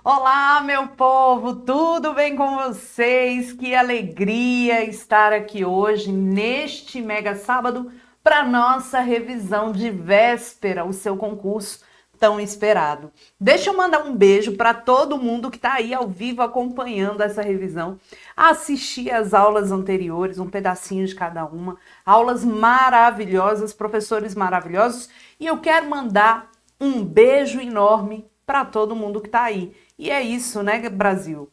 Olá, meu povo, tudo bem com vocês? Que alegria estar aqui hoje, neste mega sábado, para nossa revisão de véspera, o seu concurso tão esperado. Deixa eu mandar um beijo para todo mundo que está aí ao vivo acompanhando essa revisão. Assisti as aulas anteriores, um pedacinho de cada uma, aulas maravilhosas, professores maravilhosos, e eu quero mandar um beijo enorme para todo mundo que está aí. E é isso, né, Brasil?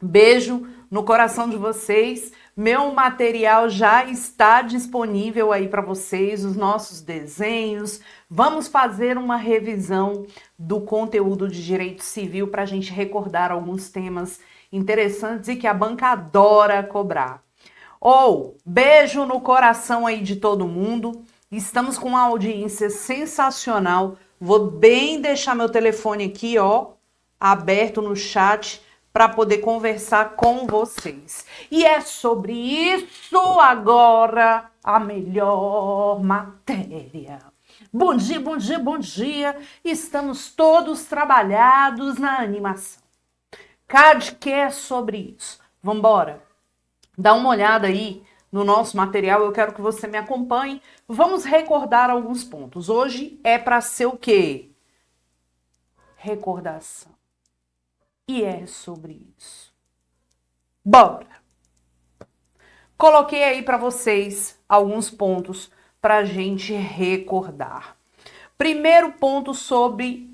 Beijo no coração de vocês. Meu material já está disponível aí para vocês, os nossos desenhos. Vamos fazer uma revisão do conteúdo de direito civil para a gente recordar alguns temas interessantes e que a banca adora cobrar. Beijo no coração aí de todo mundo. Estamos com uma audiência sensacional. Vou bem deixar meu telefone aqui, ó, aberto no chat para poder conversar com vocês. E é sobre isso agora a melhor matéria. Bom dia, bom dia, bom dia. Estamos todos trabalhados na animação. CAD quer sobre isso. Vamos embora. Dá uma olhada aí no nosso material, eu quero que você me acompanhe. Vamos recordar alguns pontos. Hoje é para ser o quê? Recordação. E é sobre isso. Bora! Coloquei aí para vocês alguns pontos para a gente recordar. Primeiro ponto sobre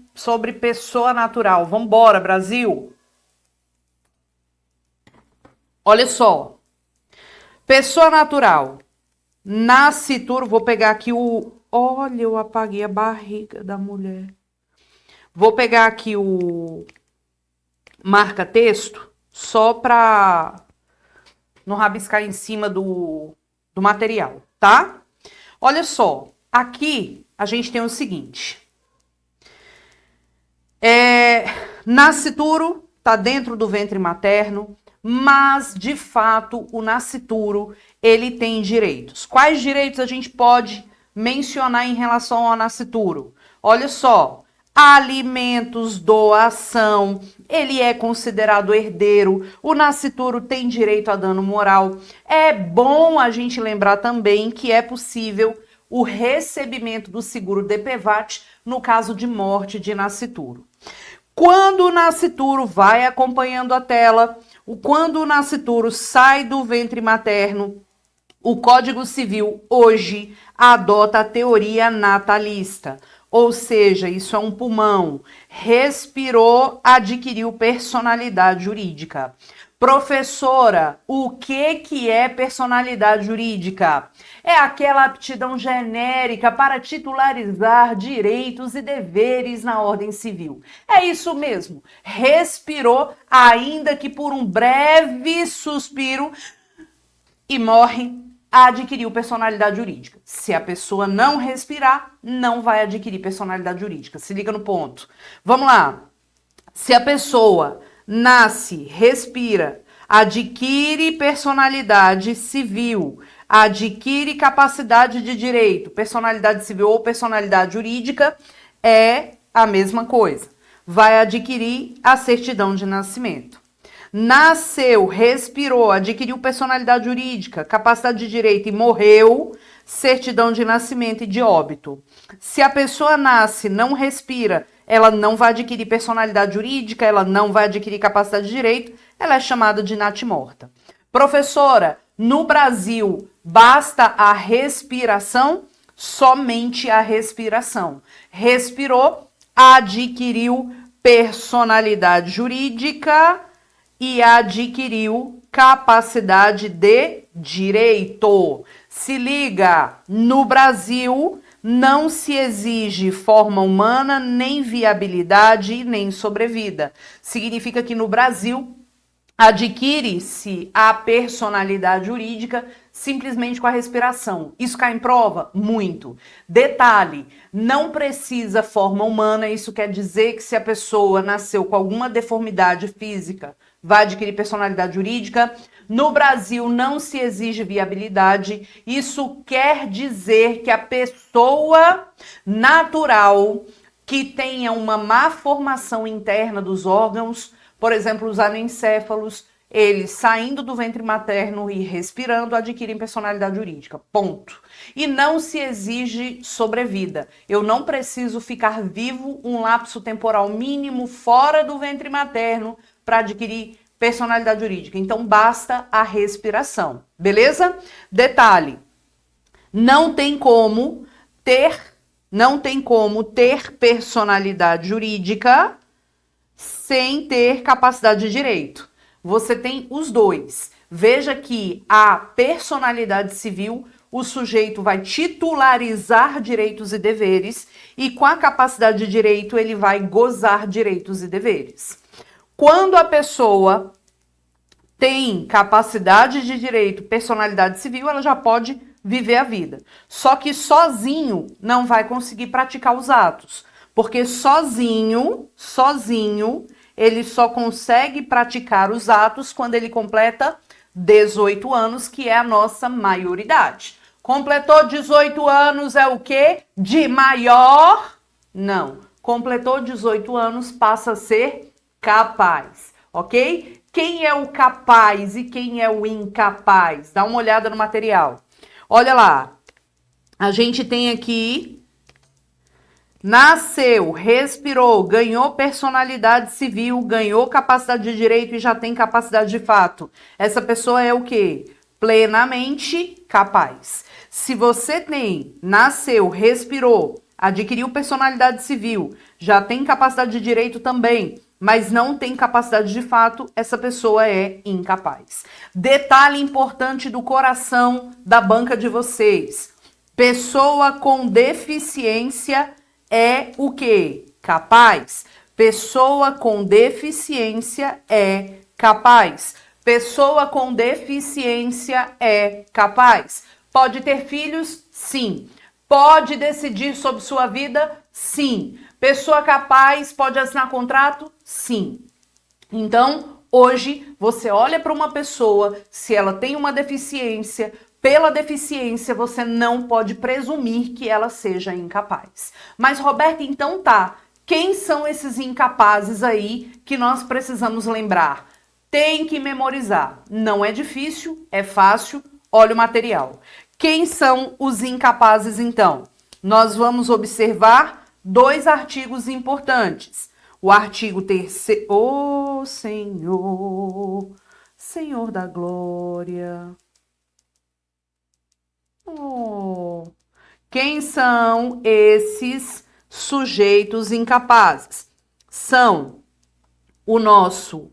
pessoa natural. Vambora, Brasil! Olha só. Pessoa natural. Nascituro, vou pegar aqui o... Olha, eu apaguei a barriga da mulher. Vou pegar aqui o marca-texto, só para não rabiscar em cima do material, tá? Olha só, aqui a gente tem o seguinte. Nascituro tá dentro do ventre materno, mas, de fato, o nascituro, ele tem direitos. Quais direitos a gente pode mencionar em relação ao nascituro? Olha só, alimentos, doação, ele é considerado herdeiro, o nascituro tem direito a dano moral. É bom a gente lembrar também que é possível o recebimento do seguro DPVAT no caso de morte de nascituro. Quando o nascituro vai acompanhando a tela, quando o nascituro sai do ventre materno, o Código Civil hoje adota a teoria natalista. Ou seja, isso é um pulmão. Respirou, adquiriu personalidade jurídica. Professora, o que é personalidade jurídica? É aquela aptidão genérica para titularizar direitos e deveres na ordem civil. É isso mesmo. Respirou, ainda que por um breve suspiro, e morre, adquiriu personalidade jurídica. Se a pessoa não respirar, não vai adquirir personalidade jurídica. Se liga no ponto. Vamos lá. Se a pessoa nasce, respira, adquire personalidade civil, adquire capacidade de direito, personalidade civil ou personalidade jurídica, é a mesma coisa. Vai adquirir a certidão de nascimento. Nasceu, respirou, adquiriu personalidade jurídica, capacidade de direito e morreu, certidão de nascimento e de óbito. Se a pessoa nasce, não respira, ela não vai adquirir personalidade jurídica, ela não vai adquirir capacidade de direito, ela é chamada de natimorta. Professora, no Brasil, basta a respiração? Somente a respiração. Respirou, adquiriu personalidade jurídica e adquiriu capacidade de direito. Se liga, no Brasil não se exige forma humana, nem viabilidade, nem sobrevida. Significa que no Brasil adquire-se a personalidade jurídica simplesmente com a respiração. Isso cai em prova? Muito. Detalhe, não precisa forma humana, isso quer dizer que se a pessoa nasceu com alguma deformidade física, vai adquirir personalidade jurídica. No Brasil não se exige viabilidade. Isso quer dizer que a pessoa natural que tenha uma má formação interna dos órgãos, por exemplo, os anencéfalos, eles saindo do ventre materno e respirando adquirem personalidade jurídica, ponto. E não se exige sobrevida. Eu não preciso ficar vivo um lapso temporal mínimo fora do ventre materno para adquirir personalidade jurídica. Então basta a respiração, beleza? Detalhe, não tem como ter personalidade jurídica sem ter capacidade de direito. Você tem os dois. Veja que a personalidade civil, o sujeito vai titularizar direitos e deveres e com a capacidade de direito ele vai gozar direitos e deveres. Quando a pessoa tem capacidade de direito, personalidade civil, ela já pode viver a vida. Só que sozinho não vai conseguir praticar os atos, porque sozinho, ele só consegue praticar os atos quando ele completa 18 anos, que é a nossa maioridade. Completou 18 anos é o quê? De maior? Não. Completou 18 anos, passa a ser capaz, ok? Quem é o capaz e quem é o incapaz? Dá uma olhada no material. Olha lá. A gente tem aqui... Nasceu, respirou, ganhou personalidade civil, ganhou capacidade de direito e já tem capacidade de fato. Essa pessoa é o quê? Plenamente capaz. Se você tem, nasceu, respirou, adquiriu personalidade civil, já tem capacidade de direito também, mas não tem capacidade de fato, essa pessoa é incapaz. Detalhe importante do coração da banca de vocês. Pessoa com deficiência é o quê? Capaz. Pessoa com deficiência é capaz. Pessoa com deficiência é capaz. Pode ter filhos? Sim. Pode decidir sobre sua vida? Sim. Pessoa capaz pode assinar contrato? Sim. Então, hoje, você olha para uma pessoa, se ela tem uma deficiência, pela deficiência, você não pode presumir que ela seja incapaz. Mas, Roberta, então tá. Quem são esses incapazes aí que nós precisamos lembrar? Tem que memorizar. Não é difícil, é fácil. Olha o material. Quem são os incapazes, então? Nós vamos observar 2 artigos importantes. O artigo 3º. Ô, Senhor, Senhor da glória. Oh. Quem são esses sujeitos incapazes? São o nosso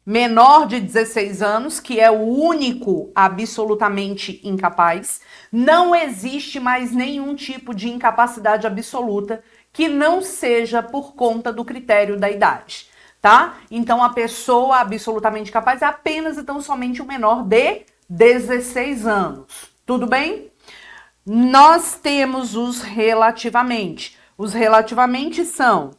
menor de 16 anos, que é o único absolutamente incapaz. Não existe mais nenhum tipo de incapacidade absoluta que não seja por conta do critério da idade, tá? Então, a pessoa absolutamente capaz é apenas e tão somente o menor de 16 anos. Tudo bem? Nós temos os relativamente. Os relativamente são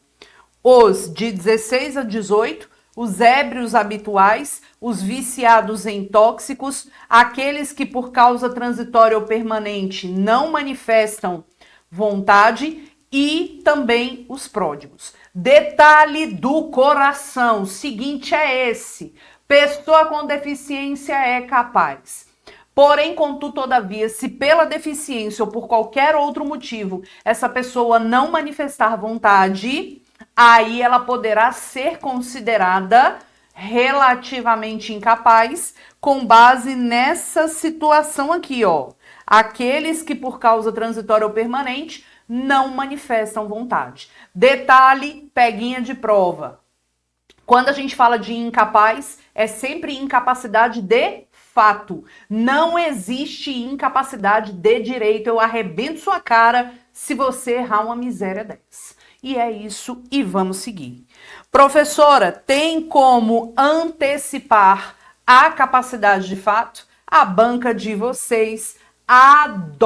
os de 16 a 18, os ébrios habituais, os viciados em tóxicos, aqueles que por causa transitória ou permanente não manifestam vontade e também os pródigos. Detalhe do coração, seguinte é esse: pessoa com deficiência é capaz. Porém, contudo, todavia, se pela deficiência ou por qualquer outro motivo essa pessoa não manifestar vontade, aí ela poderá ser considerada relativamente incapaz com base nessa situação aqui, ó. Aqueles que por causa transitória ou permanente não manifestam vontade. Detalhe, peguinha de prova. Quando a gente fala de incapaz, é sempre incapacidade de fato. Não existe incapacidade de direito. Eu arrebento sua cara se você errar uma miséria dessa. E é isso, e vamos seguir. Professora, tem como antecipar a capacidade de fato? A banca de vocês adora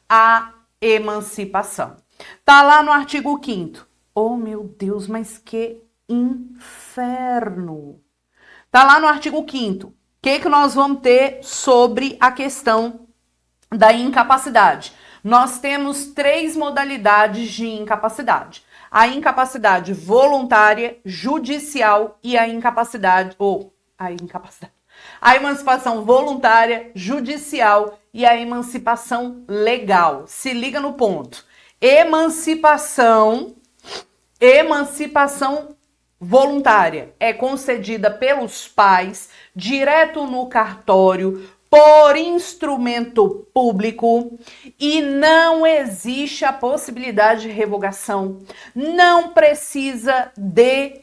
a emancipação. Tá lá no artigo 5º. Oh, meu Deus, mas que inferno! Tá lá no artigo 5º. O que nós vamos ter sobre a questão da incapacidade? Nós temos 3 modalidades de incapacidade. A incapacidade voluntária, judicial e a incapacidade, a emancipação voluntária, judicial e a emancipação legal. Se liga no ponto. Emancipação voluntária é concedida pelos pais, direto no cartório, por instrumento público e não existe a possibilidade de revogação. Não precisa de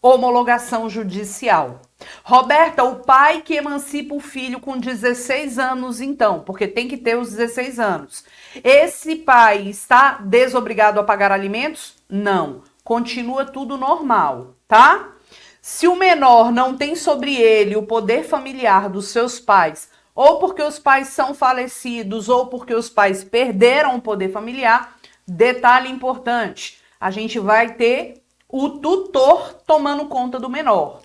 homologação judicial. Roberta, o pai que emancipa o filho com 16 anos, então, porque tem que ter os 16 anos. Esse pai está desobrigado a pagar alimentos? Não. Continua tudo normal, tá? Se o menor não tem sobre ele o poder familiar dos seus pais, ou porque os pais são falecidos, ou porque os pais perderam o poder familiar, detalhe importante, a gente vai ter o tutor tomando conta do menor.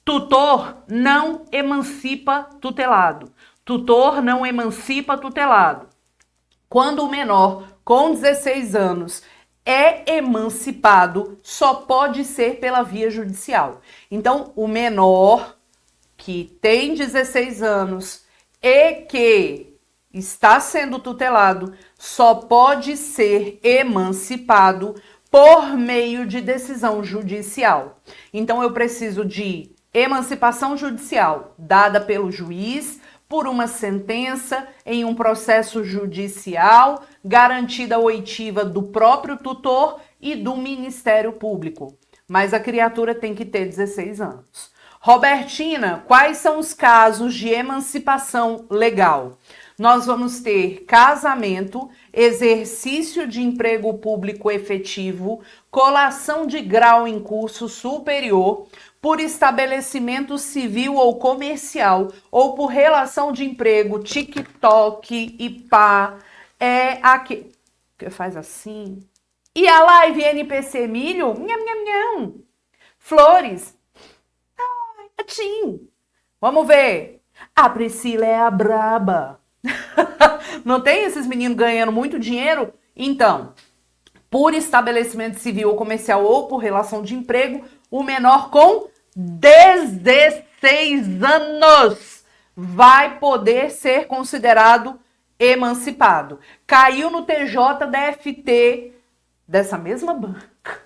Tutor não emancipa tutelado. Tutor não emancipa tutelado. Quando o menor com 16 anos é emancipado, só pode ser pela via judicial. Então, o menor que tem 16 anos e que está sendo tutelado só pode ser emancipado por meio de decisão judicial. Então, eu preciso de emancipação judicial dada pelo juiz por uma sentença em um processo judicial, garantida a oitiva do próprio tutor e do Ministério Público. Mas a criatura tem que ter 16 anos. Robertina, quais são os casos de emancipação legal? Nós vamos ter casamento, exercício de emprego público efetivo, colação de grau em curso superior, por estabelecimento civil ou comercial, ou por relação de emprego, TikTok e pá, aqui. Faz assim. E a live NPC Milho? Nham, nham, nham. Flores. Ai, atim. Vamos ver. A Priscila é a braba. Não tem esses meninos ganhando muito dinheiro? Então, por estabelecimento civil ou comercial ou por relação de emprego, o menor com 16 anos vai poder ser considerado emancipado. Caiu no TJDFT dessa mesma banca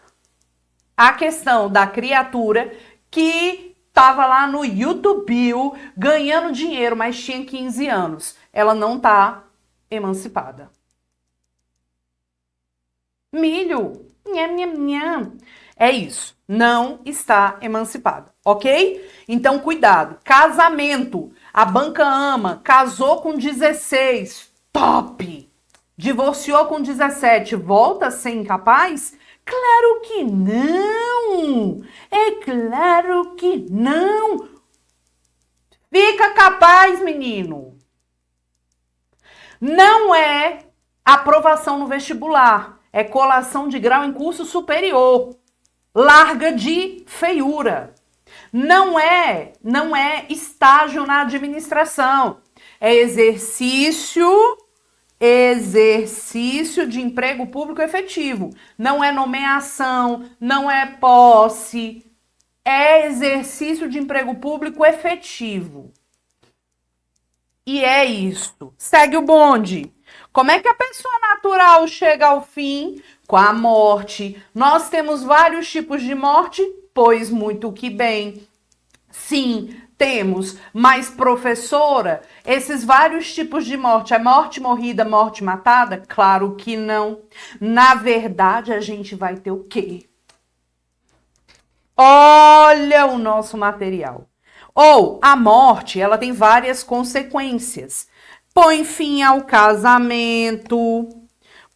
a questão da criatura que estava lá no YouTube ganhando dinheiro, mas tinha 15 anos. Ela não está emancipada. Milho. Nham, nham, nham. É isso. Não está emancipada, ok? Então, cuidado. Casamento. A banca ama. Casou com 16. Top! Divorciou com 17. Volta a ser incapaz? Claro que não! É claro que não! Fica capaz, menino! Não é aprovação no vestibular. É colação de grau em curso superior. Larga de feiura. Não é estágio na administração. É exercício de emprego público efetivo. Não é nomeação, não é posse. É exercício de emprego público efetivo. E é isso. Segue o bonde. Como é que a pessoa natural chega ao fim? Com a morte. Nós temos vários tipos de morte? Pois muito que bem. Sim, temos. Mas, professora, esses vários tipos de morte, é morte morrida, morte matada? Claro que não. Na verdade, a gente vai ter o quê? Olha o nosso material. Ou a morte, ela tem várias consequências. Põe fim ao casamento,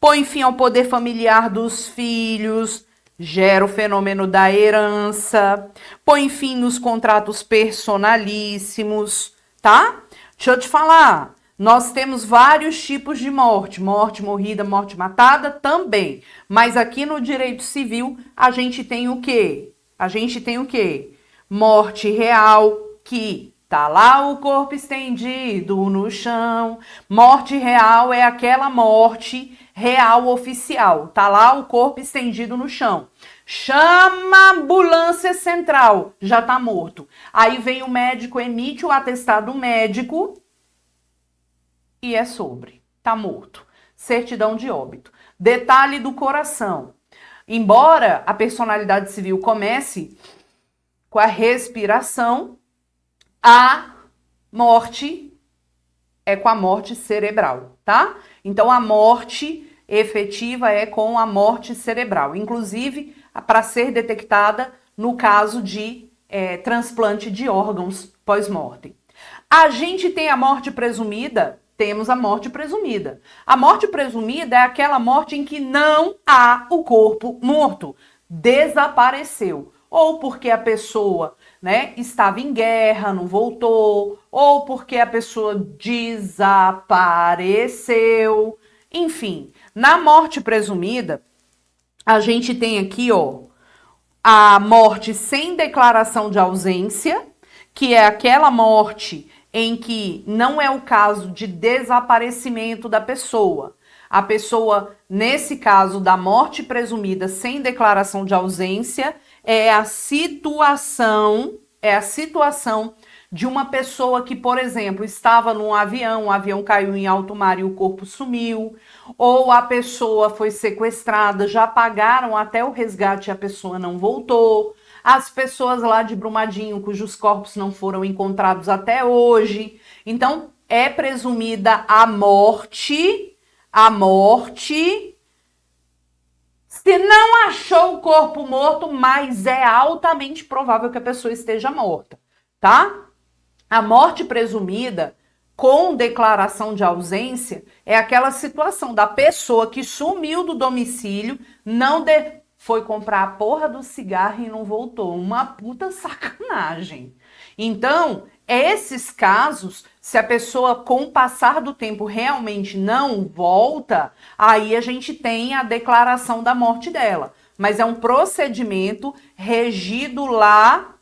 põe fim ao poder familiar dos filhos, gera o fenômeno da herança, põe fim nos contratos personalíssimos, tá? Deixa eu te falar, nós temos vários tipos de morte, morte morrida, morte matada também, mas aqui no direito civil a gente tem o quê? A gente tem o quê? Morte real, que Tá lá o corpo estendido no chão. Morte real é aquela morte real oficial. Tá lá o corpo estendido no chão. Chama a ambulância central, já tá morto. Aí vem o médico, emite o atestado médico e é sobre. Tá morto. Certidão de óbito. Detalhe do coração. Embora a personalidade civil comece com a respiração, a morte é com a morte cerebral, tá? Então, a morte efetiva é com a morte cerebral. Inclusive, para ser detectada no caso de transplante de órgãos pós-mortem. A gente tem a morte presumida? Temos a morte presumida. A morte presumida é aquela morte em que não há o corpo morto. Desapareceu. Ou porque a pessoa, né, estava em guerra, não voltou, ou porque a pessoa desapareceu. Enfim, na morte presumida, a gente tem aqui, ó, a morte sem declaração de ausência, que é aquela morte em que não é o caso de desaparecimento da pessoa. A pessoa, nesse caso da morte presumida sem declaração de ausência, é a situação de uma pessoa que, por exemplo, estava num avião, o avião caiu em alto mar e o corpo sumiu, ou a pessoa foi sequestrada, já pagaram até o resgate e a pessoa não voltou. As pessoas lá de Brumadinho, cujos corpos não foram encontrados até hoje. Então, é presumida a morte. Se não achou o corpo morto, mas é altamente provável que a pessoa esteja morta, tá? A morte presumida com declaração de ausência é aquela situação da pessoa que sumiu do domicílio, foi comprar a porra do cigarro e não voltou. Uma puta sacanagem. Então, esses casos, se a pessoa com o passar do tempo realmente não volta, aí a gente tem a declaração da morte dela. Mas é um procedimento regido lá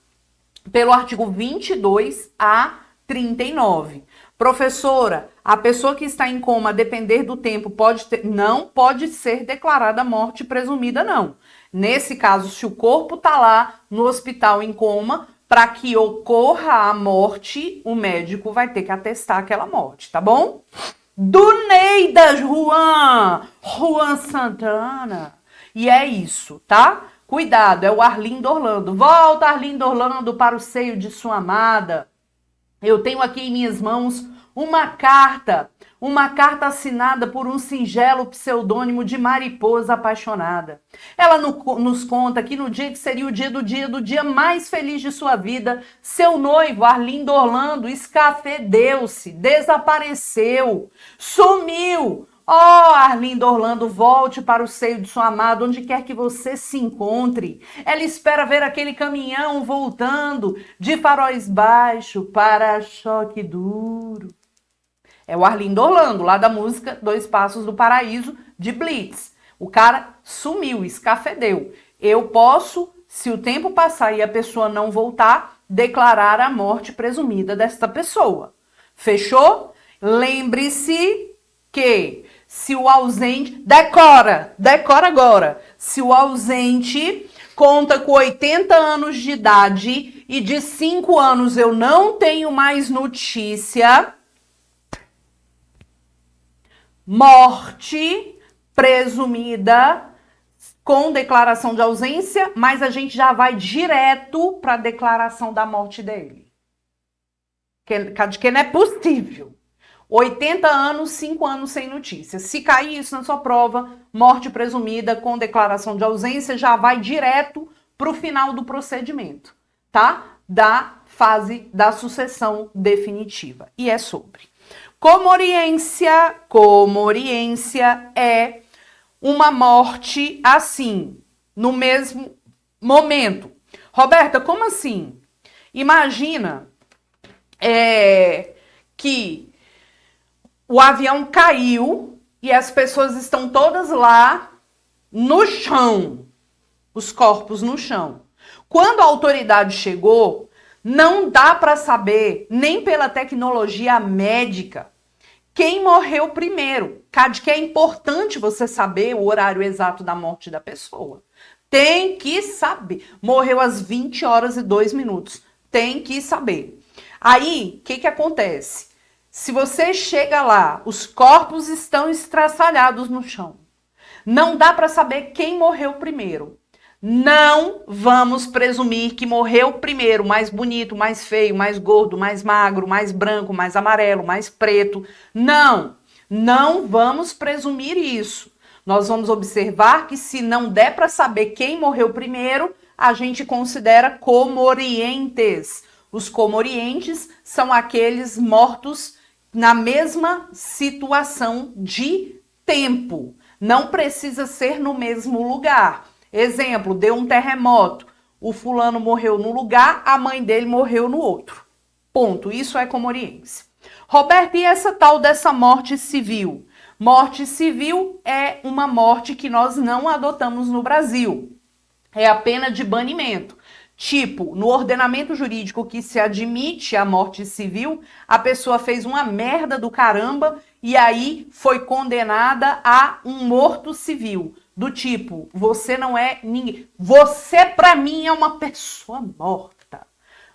pelo artigo 22 a 39. Professora, a pessoa que está em coma, a depender do tempo, não pode ser declarada morte presumida, não. Nesse caso, se o corpo está lá no hospital em coma, para que ocorra a morte, o médico vai ter que atestar aquela morte, tá bom? Do Neida Juan Santana. E é isso, tá? Cuidado, é o Arlindo Orlando. Volta, Arlindo Orlando, para o seio de sua amada. Eu tenho aqui em minhas mãos uma carta assinada por um singelo pseudônimo de Mariposa Apaixonada. Ela nos conta que no dia que seria o do dia mais feliz de sua vida, seu noivo, Arlindo Orlando, escafedeu-se, desapareceu, sumiu. Oh, Arlindo Orlando, volte para o seio de sua amada, onde quer que você se encontre. Ela espera ver aquele caminhão voltando de faróis baixo para choque duro. É o Arlindo Orlando, lá da música Dois Passos do Paraíso, de Blitz. O cara sumiu, escafedeu. Eu posso, se o tempo passar e a pessoa não voltar, declarar a morte presumida desta pessoa. Fechou? Lembre-se que se o ausente... Decora agora. Se o ausente conta com 80 anos de idade e de 5 anos eu não tenho mais notícia... Morte presumida com declaração de ausência, mas a gente já vai direto para a declaração da morte dele. Que não é possível. 80 anos, 5 anos sem notícia. Se cair isso na sua prova, morte presumida com declaração de ausência, já vai direto para o final do procedimento, tá? Da fase da sucessão definitiva. E é sobre. Comoriência é uma morte assim, no mesmo momento. Roberta, como assim? Imagina que o avião caiu e as pessoas estão todas lá no chão, os corpos no chão. Quando a autoridade chegou, Não dá para saber, nem pela tecnologia médica, quem morreu primeiro. Cade que é importante você saber o horário exato da morte da pessoa. Tem que saber. Morreu às 20 horas e 2 minutos. Tem que saber. Aí, o que acontece? Se você chega lá, os corpos estão estraçalhados no chão. Não dá para saber quem morreu primeiro. Não vamos presumir que morreu primeiro, mais bonito, mais feio, mais gordo, mais magro, mais branco, mais amarelo, mais preto. Não, não vamos presumir isso. Nós vamos observar que se não der para saber quem morreu primeiro, a gente considera comorientes. Os comorientes são aqueles mortos na mesma situação de tempo. Não precisa ser no mesmo lugar. Exemplo, deu um terremoto, o fulano morreu num lugar, a mãe dele morreu no outro. Ponto, isso é comoriense. Roberto, e essa tal dessa morte civil? Morte civil é uma morte que nós não adotamos no Brasil. É a pena de banimento. Tipo, no ordenamento jurídico que se admite a morte civil, a pessoa fez uma merda do caramba e aí foi condenada a um morto civil. Do tipo, você não é ninguém. Você, pra mim, é uma pessoa morta.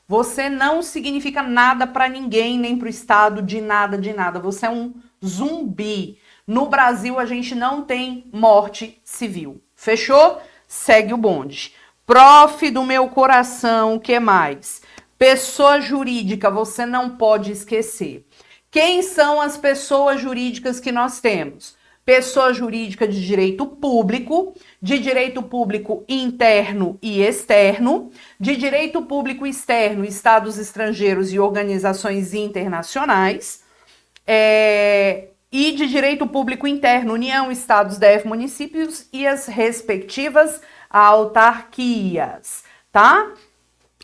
Você não significa nada pra ninguém, nem pro Estado, de nada, de nada. Você é um zumbi. No Brasil, a gente não tem morte civil. Fechou? Segue o bonde. Prof do meu coração, o que mais? Pessoa jurídica, você não pode esquecer. Quem são as pessoas jurídicas que nós temos? Pessoa jurídica de direito público interno e externo, de direito público externo, estados estrangeiros e organizações internacionais, e de direito público interno, União, estados, DF, municípios e as respectivas autarquias, tá?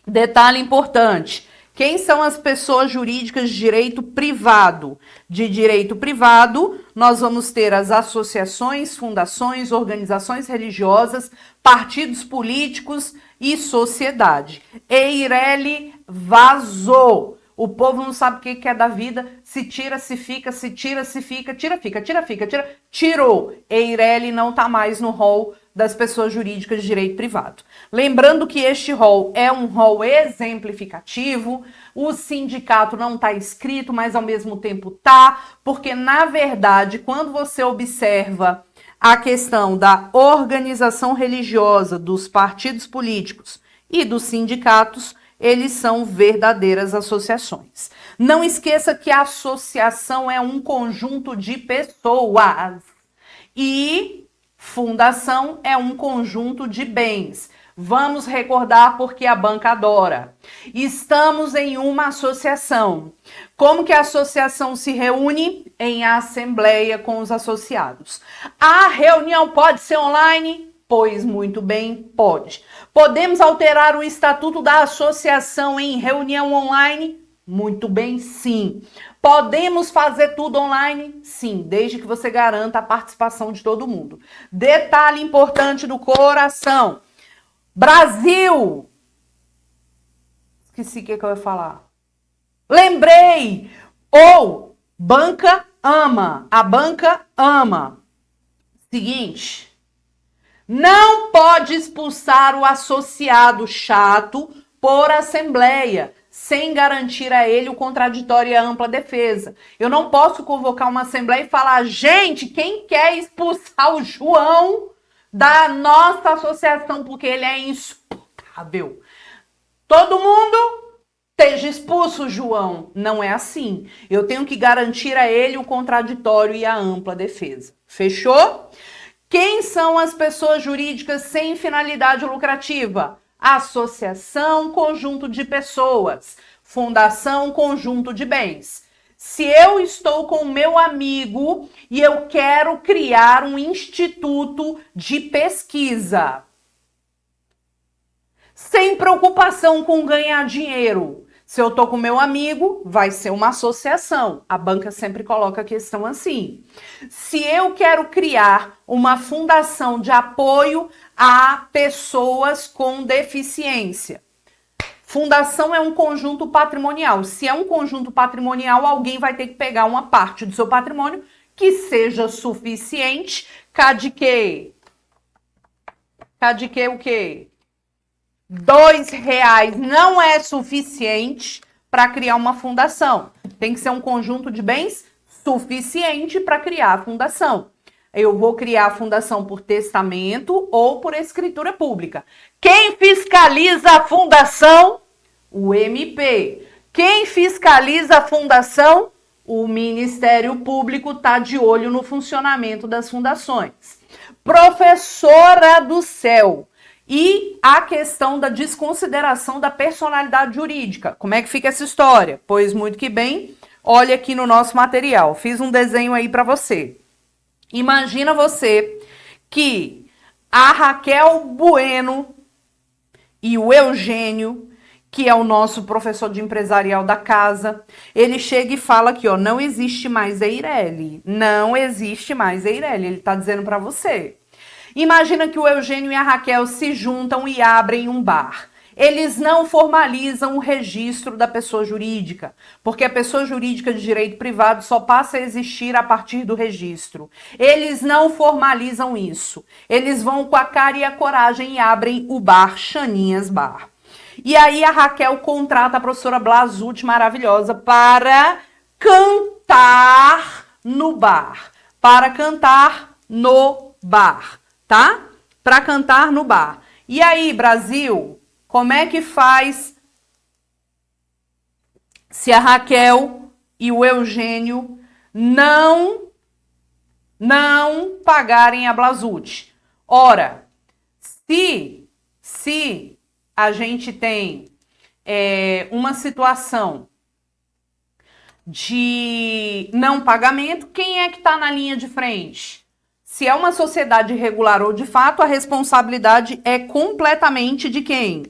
Detalhe importante. Quem são as pessoas jurídicas de direito privado? De direito privado, nós vamos ter as associações, fundações, organizações religiosas, partidos políticos e sociedade. Eireli vazou. O povo não sabe o que é da vida. Se tira, se fica, se tira, se fica, tira, fica, tira, fica, tira. Tirou. Eireli não está mais no rol das pessoas jurídicas de direito privado. Lembrando que este rol é um rol exemplificativo, o sindicato não está escrito, mas ao mesmo tempo tá, porque na verdade, quando você observa a questão da organização religiosa, dos partidos políticos e dos sindicatos, eles são verdadeiras associações. Não esqueça que a associação é um conjunto de pessoas e fundação é um conjunto de bens. Vamos recordar porque a banca adora. Estamos em uma associação. Como que a associação se reúne? Em assembleia com os associados. A reunião pode ser online? Pois muito bem, pode. Podemos alterar o estatuto da associação em reunião online? Muito bem, sim. Podemos fazer tudo online? Sim, desde que você garanta a participação de todo mundo. Detalhe importante do coração. Brasil! Esqueci o que eu ia falar. Lembrei! Ou, banca ama. A banca ama. Seguinte. Não pode expulsar o associado chato por assembleia, sem garantir a ele o contraditório e a ampla defesa. Eu não posso convocar uma assembleia e falar, gente, quem quer expulsar o João da nossa associação porque ele é insuportável? Todo mundo esteja expulso, João. Não é assim. Eu tenho que garantir a ele o contraditório e a ampla defesa. Fechou? Quem são as pessoas jurídicas sem finalidade lucrativa? Associação, conjunto de pessoas. Fundação, conjunto de bens. Se eu estou com meu amigo e eu quero criar um instituto de pesquisa, sem preocupação com ganhar dinheiro. Se eu tô com meu amigo, vai ser uma associação. A banca sempre coloca a questão assim. Se eu quero criar uma fundação de apoio a pessoas com deficiência, Fundação é um conjunto patrimonial. Se é um conjunto patrimonial, alguém vai ter que pegar uma parte do seu patrimônio que seja suficiente. Cá de quê? Cá de quê o quê? R$2 não é suficiente para criar uma fundação. Tem que ser um conjunto de bens suficiente para criar a fundação. Eu vou criar a fundação por testamento ou por escritura pública. Quem fiscaliza a fundação? O MP. Quem fiscaliza a fundação? O Ministério Público está de olho no funcionamento das fundações. Professora do céu. E a questão da desconsideração da personalidade jurídica. Como é que fica essa história? Pois muito que bem, olha aqui no nosso material. Fiz um desenho aí para você. Imagina você que a Raquel Bueno e o Eugênio, que é o nosso professor de empresarial da casa, ele chega e fala aqui, ó, não existe mais Eireli. Não existe mais Eireli. Ele está dizendo para você. Imagina que o Eugênio e a Raquel se juntam e abrem um bar. Eles não formalizam o registro da pessoa jurídica, porque a pessoa jurídica de direito privado só passa a existir a partir do registro. Eles não formalizam isso. Eles vão com a cara e a coragem e abrem o bar Xaninhas Bar. E aí a Raquel contrata a professora Blasucci, maravilhosa, para cantar no bar. Para cantar no bar. Tá? Para cantar no bar. E aí, Brasil, como é que faz se a Raquel e o Eugênio não pagarem a Blasucci? Ora, se a gente tem uma situação de não pagamento, quem é que está na linha de frente? Se é uma sociedade irregular ou de fato, a responsabilidade é completamente de quem?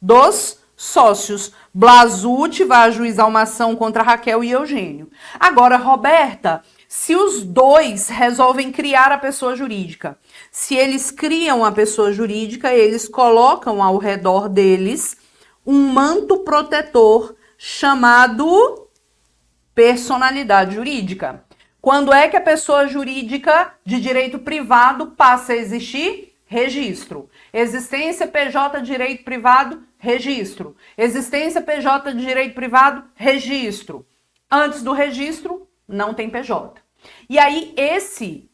Dos sócios. Blasucci vai ajuizar uma ação contra Raquel e Eugênio. Agora, Roberta, se os dois resolvem criar a pessoa jurídica, se eles criam a pessoa jurídica, eles colocam ao redor deles um manto protetor chamado personalidade jurídica. Quando é que a pessoa jurídica de direito privado passa a existir? Registro. Existência PJ de direito privado, registro. Existência PJ de direito privado, registro. Antes do registro, não tem PJ. E aí, esse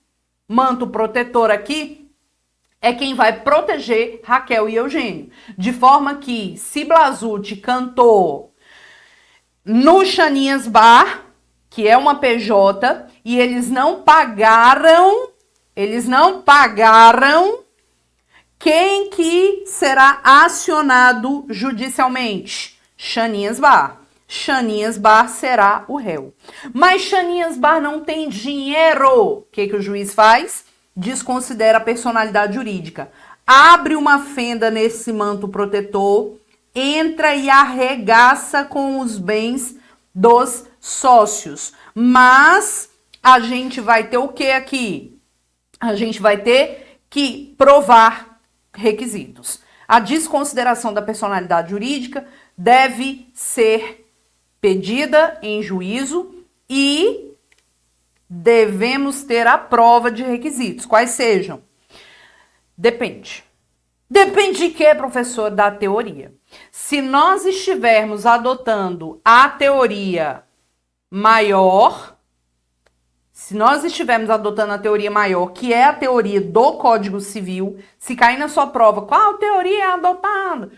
manto protetor aqui é quem vai proteger Raquel e Eugênio. De forma que, se Blasucci cantou no Xaninhas Bar, que é uma PJ, e eles não pagaram, quem que será acionado judicialmente? Xaninhas Bar. Xaninhas Bar será o réu. Mas Xaninhas Bar não tem dinheiro. O que o juiz faz? Desconsidera a personalidade jurídica. Abre uma fenda nesse manto protetor, entra e arregaça com os bens dos sócios. Mas a gente vai ter o que aqui? A gente vai ter que provar requisitos. A desconsideração da personalidade jurídica deve ser pedida em juízo e devemos ter a prova de requisitos. Quais sejam? Depende. Depende de quê, professor? Da teoria. Se nós estivermos adotando a teoria maior, que é a teoria do Código Civil, se cair na sua prova, qual teoria é adotada?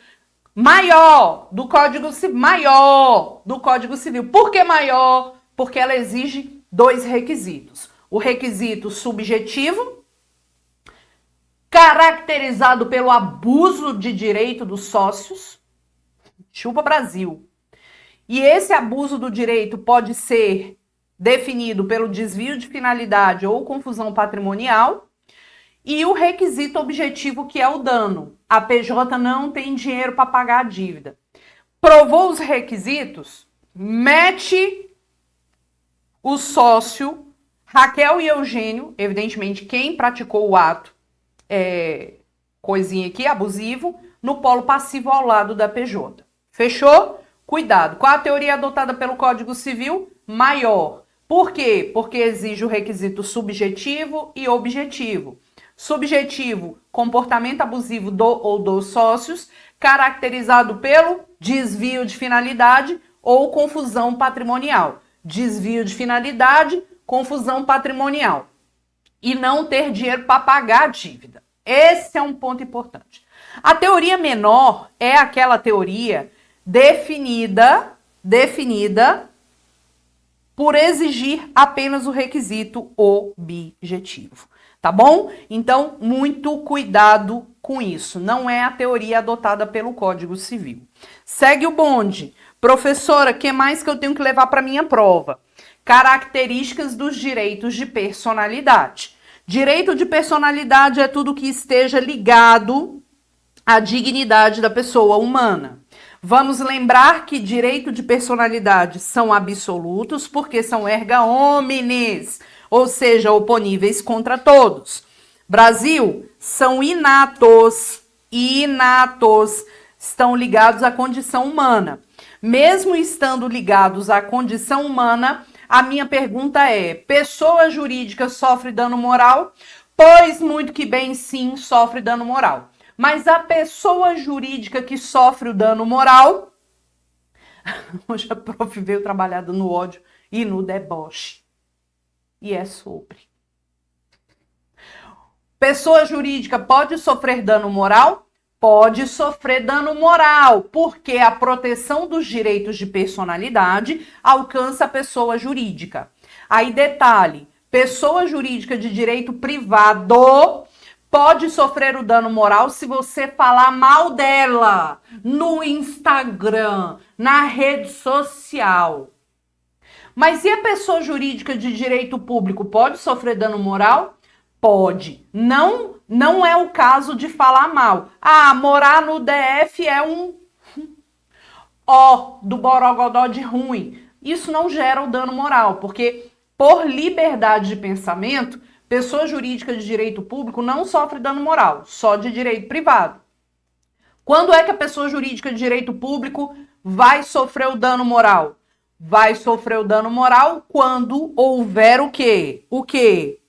Maior do Código Civil. Por que maior? Porque ela exige 2 requisitos. O requisito subjetivo, caracterizado pelo abuso de direito dos sócios. Chupa Brasil. E esse abuso do direito pode ser definido pelo desvio de finalidade ou confusão patrimonial. E o requisito objetivo, que é o dano. A PJ não tem dinheiro para pagar a dívida. Provou os requisitos, mete o sócio, Raquel e Eugênio, evidentemente quem praticou o ato, coisinha aqui, abusivo, no polo passivo ao lado da PJ. Fechou? Cuidado. Qual a teoria adotada pelo Código Civil? Maior. Por quê? Porque exige o requisito subjetivo e objetivo. Subjetivo, comportamento abusivo do ou dos sócios, caracterizado pelo desvio de finalidade ou confusão patrimonial. Desvio de finalidade, confusão patrimonial. E não ter dinheiro para pagar a dívida. Esse é um ponto importante. A teoria menor é aquela teoria definida por exigir apenas o requisito objetivo. Tá bom? Então, muito cuidado com isso. Não é a teoria adotada pelo Código Civil. Segue o bonde. Professora, o que mais que eu tenho que levar para minha prova? Características dos direitos de personalidade. Direito de personalidade é tudo que esteja ligado à dignidade da pessoa humana. Vamos lembrar que direito de personalidade são absolutos porque são erga omnes, ou seja, oponíveis contra todos. Brasil, são inatos, estão ligados à condição humana. Mesmo estando ligados à condição humana, a minha pergunta é: pessoa jurídica sofre dano moral? Pois muito que bem, sim, sofre dano moral. Mas a pessoa jurídica que sofre o dano moral, hoje a prof veio trabalhada no ódio e no deboche. E é sobre. Pessoa jurídica pode sofrer dano moral? Pode sofrer dano moral, porque a proteção dos direitos de personalidade alcança a pessoa jurídica. Aí detalhe, pessoa jurídica de direito privado pode sofrer o dano moral se você falar mal dela no Instagram, na rede social. Mas e a pessoa jurídica de direito público pode sofrer dano moral? Pode. Não é o caso de falar mal. Ah, morar no DF é um ó do borogodó de ruim. Isso não gera o dano moral, porque por liberdade de pensamento, pessoa jurídica de direito público não sofre dano moral, só de direito privado. Quando é que a pessoa jurídica de direito público vai sofrer o dano moral? Vai sofrer o dano moral quando houver o quê? O quê?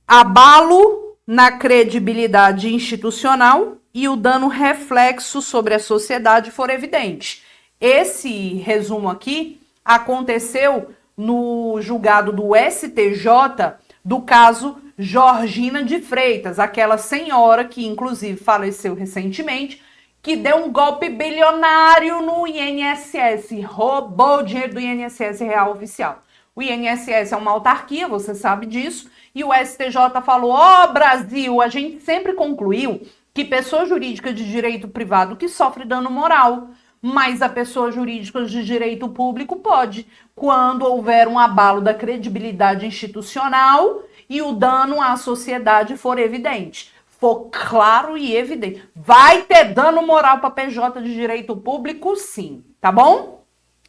Abalo na credibilidade institucional e o dano reflexo sobre a sociedade for evidente. Esse resumo aqui aconteceu no julgado do STJ do caso Georgina de Freitas, aquela senhora que inclusive faleceu recentemente, que deu um golpe bilionário no INSS, roubou o dinheiro do INSS real oficial. O INSS é uma autarquia, você sabe disso, e o STJ falou: ó, Brasil, a gente sempre concluiu que pessoa jurídica de direito privado que sofre dano moral, mas a pessoa jurídica de direito público pode, quando houver um abalo da credibilidade institucional e o dano à sociedade for evidente, for claro e evidente. Vai ter dano moral para PJ de direito público, sim, tá bom?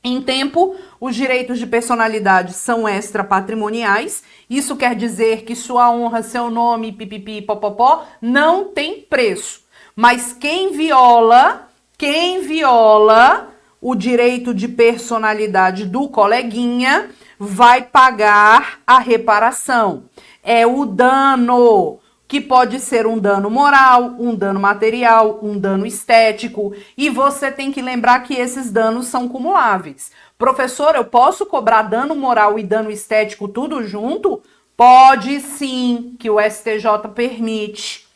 Em tempo, os direitos de personalidade são extrapatrimoniais. Isso quer dizer que sua honra, seu nome, pipipi, popopó, não tem preço. Mas quem viola o direito de personalidade do coleguinha vai pagar a reparação. É o dano, que pode ser um dano moral, um dano material, um dano estético, e você tem que lembrar que esses danos são cumuláveis. Professor, eu posso cobrar dano moral e dano estético tudo junto? Pode sim, que o STJ permite.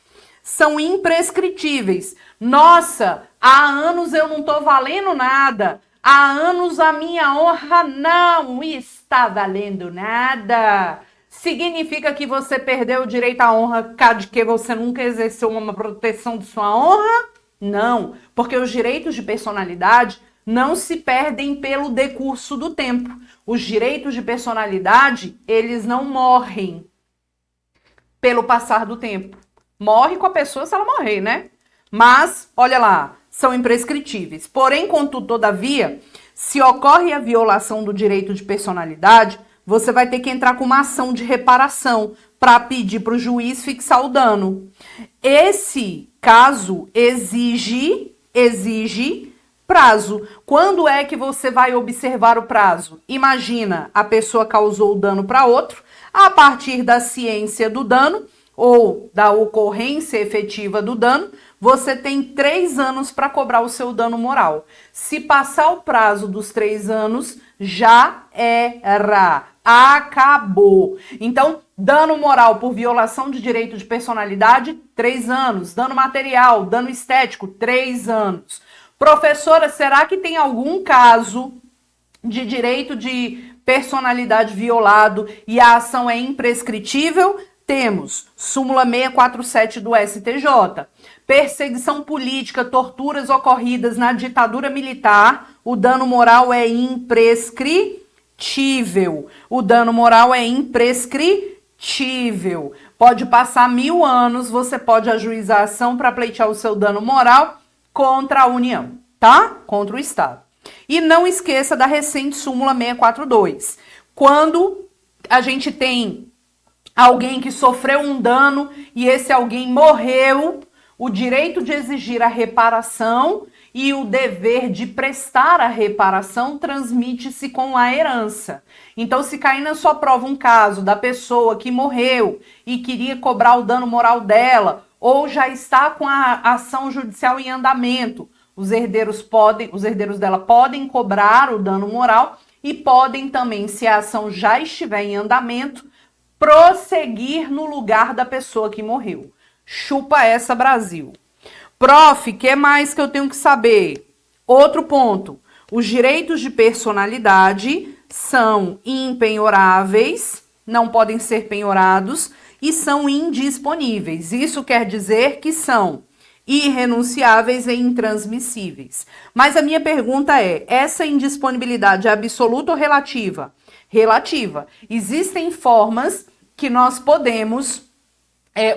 São imprescritíveis. Nossa, há anos eu não estou valendo nada. Há anos a minha honra não está valendo nada. Significa que você perdeu o direito à honra de que você nunca exerceu uma proteção de sua honra? Não, porque os direitos de personalidade não se perdem pelo decurso do tempo. Os direitos de personalidade, eles não morrem pelo passar do tempo. Morre com a pessoa se ela morrer, né? Mas, olha lá, são imprescritíveis. Porém, contudo, todavia, se ocorre a violação do direito de personalidade, você vai ter que entrar com uma ação de reparação para pedir para o juiz fixar o dano. Esse caso exige exige prazo. Quando é que você vai observar o prazo? Imagina, a pessoa causou dano para outro, a partir da ciência do dano ou da ocorrência efetiva do dano, você tem 3 anos para cobrar o seu dano moral. Se passar o prazo dos 3 anos, já era. Acabou. Então, dano moral por violação de direito de personalidade, 3 anos. Dano material, dano estético, 3 anos. Professora, será que tem algum caso de direito de personalidade violado e a ação é imprescritível? Temos súmula 647 do STJ. Perseguição política, torturas ocorridas na ditadura militar, o dano moral é imprescritível. O dano moral é imprescritível. Pode passar 1000 anos, você pode ajuizar a ação para pleitear o seu dano moral contra a União, tá? Contra o Estado. E não esqueça da recente súmula 642. Quando a gente tem alguém que sofreu um dano e esse alguém morreu, o direito de exigir a reparação e o dever de prestar a reparação transmite-se com a herança. Então, se cair na sua prova um caso da pessoa que morreu e queria cobrar o dano moral dela, ou já está com a ação judicial em andamento, os herdeiros dela podem cobrar o dano moral e podem também, se a ação já estiver em andamento, prosseguir no lugar da pessoa que morreu. Chupa essa, Brasil. Prof, que mais que eu tenho que saber? Outro ponto. Os direitos de personalidade são impenhoráveis, não podem ser penhorados e são indisponíveis. Isso quer dizer que são irrenunciáveis e intransmissíveis. Mas a minha pergunta é, essa indisponibilidade é absoluta ou relativa? Relativa. Existem formas que nós podemos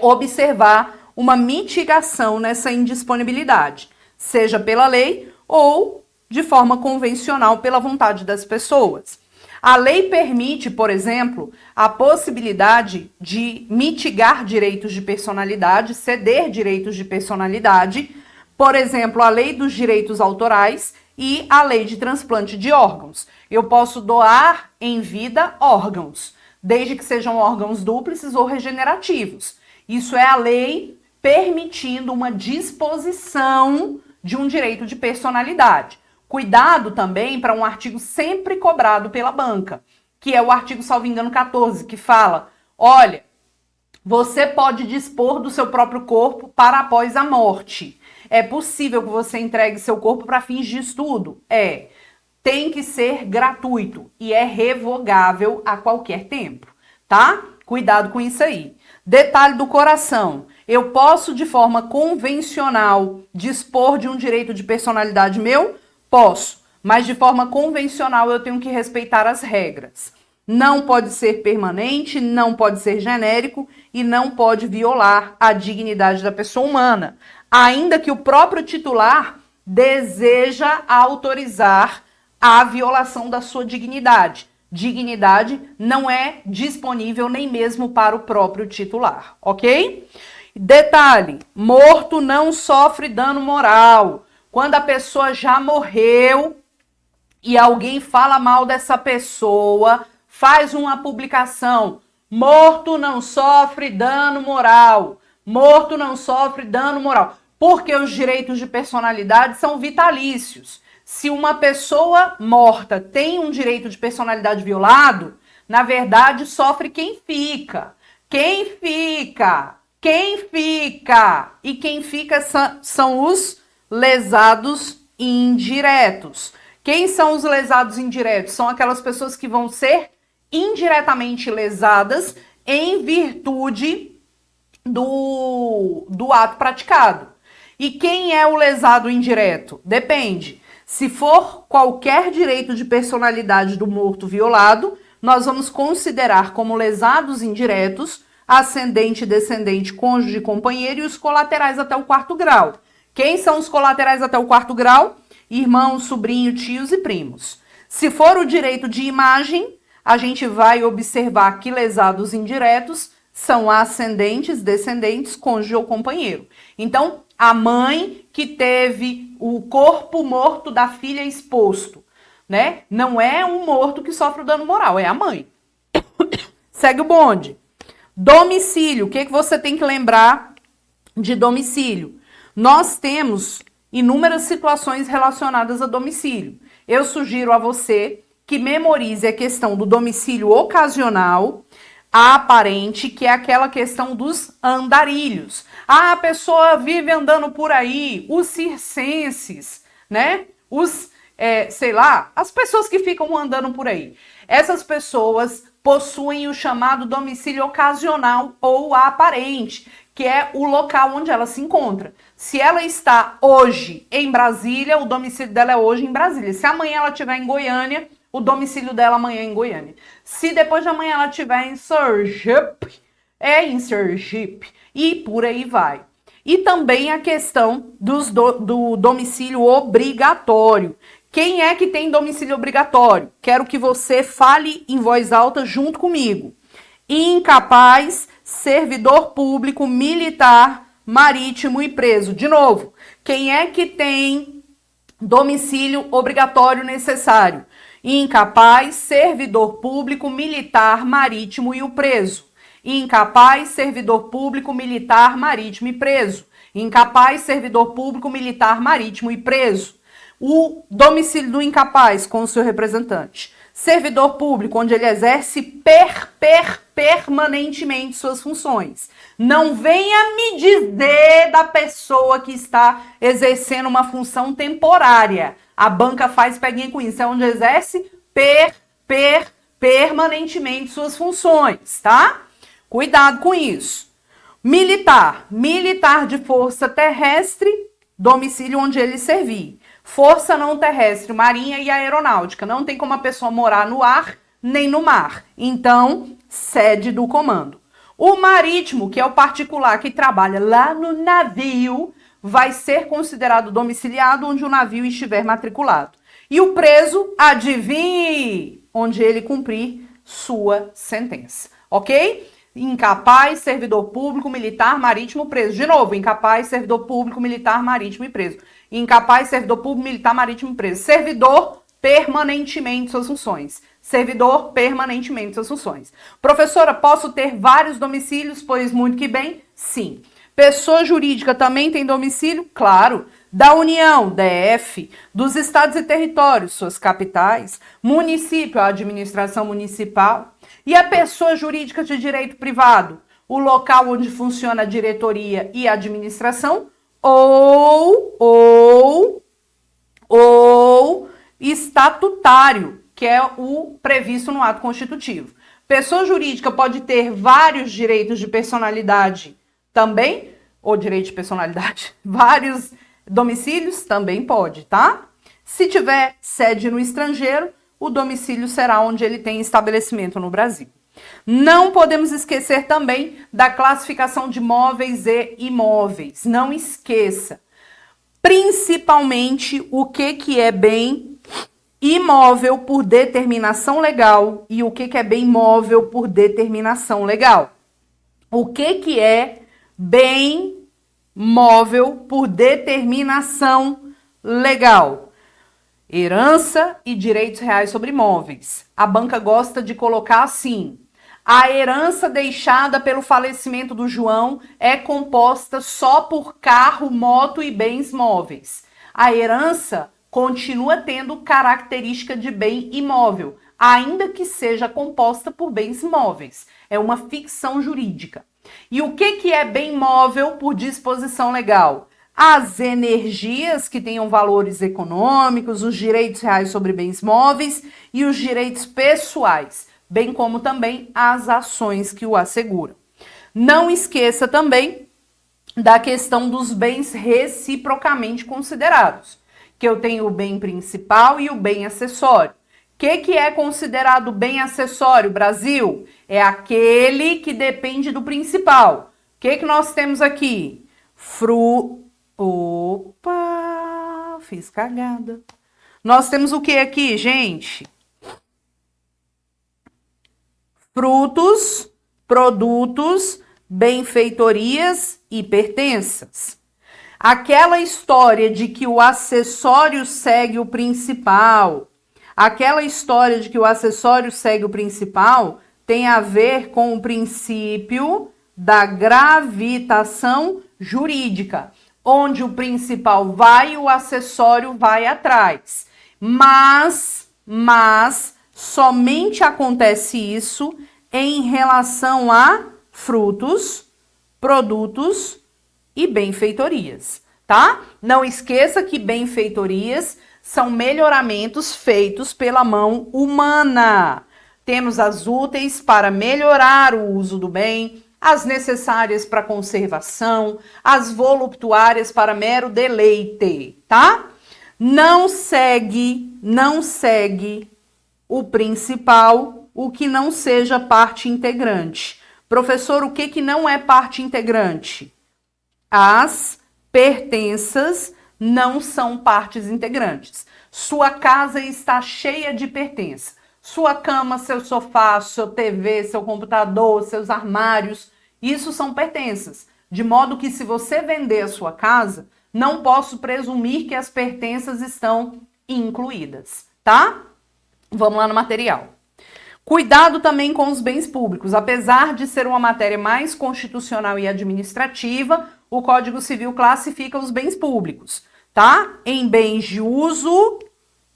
observar uma mitigação nessa indisponibilidade, seja pela lei ou de forma convencional pela vontade das pessoas. A lei permite, por exemplo, a possibilidade de mitigar direitos de personalidade, ceder direitos de personalidade, por exemplo, a lei dos direitos autorais e a lei de transplante de órgãos. Eu posso doar em vida órgãos, desde que sejam órgãos dúplices ou regenerativos. Isso é a lei permitindo uma disposição de um direito de personalidade. Cuidado também para um artigo sempre cobrado pela banca, que é o artigo, salvo engano, 14, que fala, olha, você pode dispor do seu próprio corpo para após a morte. É possível que você entregue seu corpo para fins de estudo? Tem que ser gratuito e é revogável a qualquer tempo, tá? Cuidado com isso aí. Detalhe do coração. Eu posso, de forma convencional, dispor de um direito de personalidade meu? Posso, mas de forma convencional eu tenho que respeitar as regras. Não pode ser permanente, não pode ser genérico e não pode violar a dignidade da pessoa humana, ainda que o próprio titular deseja autorizar a violação da sua dignidade. Dignidade não é disponível nem mesmo para o próprio titular, ok? Detalhe, morto não sofre dano moral. Quando a pessoa já morreu e alguém fala mal dessa pessoa, faz uma publicação, morto não sofre dano moral. Morto não sofre dano moral. Porque os direitos de personalidade são vitalícios. Se uma pessoa morta tem um direito de personalidade violado, na verdade sofre quem fica. Quem fica? Quem fica? E quem fica são os lesados indiretos. Quem são os lesados indiretos? São aquelas pessoas que vão ser indiretamente lesadas em virtude do ato praticado. E quem é o lesado indireto? Depende. Se for qualquer direito de personalidade do morto violado, nós vamos considerar como lesados indiretos ascendente, descendente, cônjuge, companheiro e os colaterais até o 4º grau. Quem são os colaterais até o 4º grau? Irmãos, sobrinho, tios e primos. Se for o direito de imagem, a gente vai observar que lesados indiretos são ascendentes, descendentes, cônjuge ou companheiro. Então, a mãe que teve o corpo morto da filha exposto, né? Não é um morto que sofre o dano moral, é a mãe. Segue o bonde. Domicílio, o que você tem que lembrar de domicílio? Nós temos inúmeras situações relacionadas a domicílio. Eu sugiro a você que memorize a questão do domicílio ocasional, a aparente, que é aquela questão dos andarilhos. Ah, a pessoa vive andando por aí, os circenses, né? Sei lá, as pessoas que ficam andando por aí. Essas pessoas possuem o chamado domicílio ocasional ou aparente, que é o local onde ela se encontra. Se ela está hoje em Brasília, o domicílio dela é hoje em Brasília. Se amanhã ela estiver em Goiânia, o domicílio dela amanhã é em Goiânia. Se depois de amanhã ela estiver em Sergipe, é em Sergipe. E por aí vai. E também a questão do domicílio obrigatório. Quem é que tem domicílio obrigatório? Quero que você fale em voz alta junto comigo. Incapaz, servidor público, militar, marítimo e preso. De novo, quem é que tem domicílio obrigatório necessário? Incapaz, servidor público, militar, marítimo e o preso. Incapaz, servidor público, militar, marítimo e preso. Incapaz, servidor público, militar, marítimo e preso. O domicílio do incapaz com o seu representante. Servidor público, onde ele exerce permanentemente suas funções. Não venha me dizer da pessoa que está exercendo uma função temporária. A banca faz peguinha com isso. É onde exerce permanentemente suas funções, tá? Cuidado com isso. Militar de força terrestre, domicílio onde ele servir. Força não terrestre, marinha e aeronáutica. Não tem como a pessoa morar no ar nem no mar. Então, sede do comando. O marítimo, que é o particular que trabalha lá no navio, vai ser considerado domiciliado onde o navio estiver matriculado. E o preso, adivinhe, onde ele cumprir sua sentença. Ok? Incapaz, servidor público, militar, marítimo, preso. De novo, incapaz, servidor público, militar, marítimo e preso. Incapaz, servidor público, militar, marítimo e preso. Servidor, permanentemente suas funções. Servidor, permanentemente suas funções. Professora, posso ter vários domicílios? Pois muito que bem, sim. Pessoa jurídica também tem domicílio? Claro. Da União, DF, dos estados e territórios, suas capitais, município, a administração municipal. E a pessoa jurídica de direito privado? O local onde funciona a diretoria e a administração ou estatutário, que é o previsto no ato constitutivo. Pessoa jurídica pode ter vários direitos de personalidade também, ou direito de personalidade, vários domicílios também pode, tá? Se tiver sede no estrangeiro, o domicílio será onde ele tem estabelecimento no Brasil. Não podemos esquecer também da classificação de móveis e imóveis. Não esqueça, principalmente o que é bem imóvel por determinação legal e o que é bem móvel por determinação legal. O que é bem móvel por determinação legal? Herança e direitos reais sobre imóveis. A banca gosta de colocar assim: a herança deixada pelo falecimento do João é composta só por carro, moto e bens móveis. A herança continua tendo característica de bem imóvel, ainda que seja composta por bens móveis. É uma ficção jurídica. E o que é bem móvel por disposição legal? As energias que tenham valores econômicos, os direitos reais sobre bens móveis e os direitos pessoais, bem como também as ações que o asseguram. Não esqueça também da questão dos bens reciprocamente considerados, que eu tenho o bem principal e o bem acessório. O que é considerado bem acessório, Brasil? É aquele que depende do principal. O que nós temos aqui? Opa, fiz cagada. Nós temos o que aqui, gente? Frutos, produtos, benfeitorias e pertenças. Aquela história de que o acessório segue o principal, tem a ver com o princípio da gravitação jurídica, onde o principal vai e o acessório vai atrás. Mas somente acontece isso em relação a frutos, produtos e benfeitorias, tá? Não esqueça que benfeitorias são melhoramentos feitos pela mão humana. Temos as úteis para melhorar o uso do bem, as necessárias para conservação, as voluptuárias para mero deleite, tá? Não segue o principal, o que não seja parte integrante. Professor, o que não é parte integrante? As pertenças não são partes integrantes. Sua casa está cheia de pertença. Sua cama, seu sofá, seu TV, seu computador, seus armários, isso são pertenças. De modo que se você vender a sua casa, não posso presumir que as pertenças estão incluídas, tá? Vamos lá no material. Cuidado também com os bens públicos. Apesar de ser uma matéria mais constitucional e administrativa, o Código Civil classifica os bens públicos, tá? Em bens de uso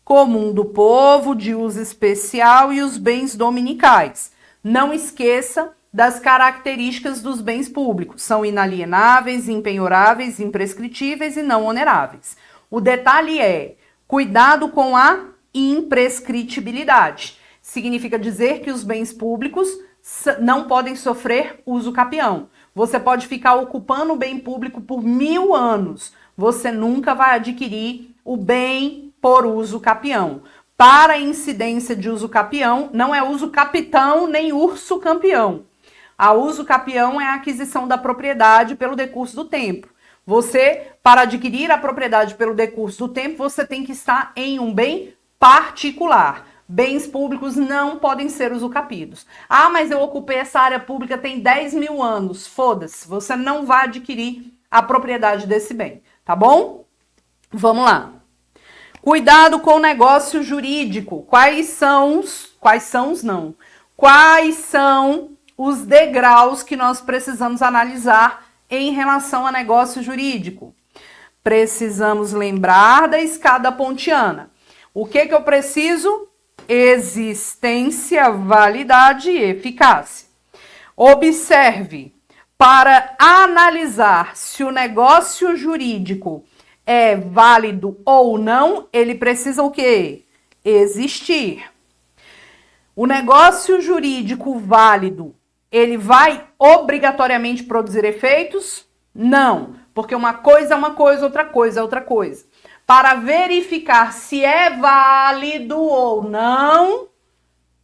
comum do povo, de uso especial e os bens dominicais. Não esqueça das características dos bens públicos. São inalienáveis, impenhoráveis, imprescritíveis e não oneráveis. O detalhe é, cuidado com a imprescritibilidade. Significa dizer que os bens públicos não podem sofrer uso capião. Você pode ficar ocupando o bem público por 1000 anos. Você nunca vai adquirir o bem por uso capião. Para a incidência de uso capião, não é uso capitão nem urso campeão. A uso capião é a aquisição da propriedade pelo decurso do tempo. Você, para adquirir a propriedade pelo decurso do tempo, você tem que estar em um bem particular. Bens públicos não podem ser usucapidos. Ah, mas eu ocupei essa área pública tem 10.000 anos. Foda-se, você não vai adquirir a propriedade desse bem, tá bom? Vamos lá. Cuidado com o negócio jurídico. Quais são os degraus que nós precisamos analisar em relação a negócio jurídico? Precisamos lembrar da escada pontiana. O que eu preciso? Existência, validade e eficácia. Observe, para analisar se o negócio jurídico é válido ou não, ele precisa o quê? Existir. O negócio jurídico válido, ele vai obrigatoriamente produzir efeitos? Não, porque uma coisa é uma coisa, outra coisa é outra coisa. Para verificar se é válido ou não,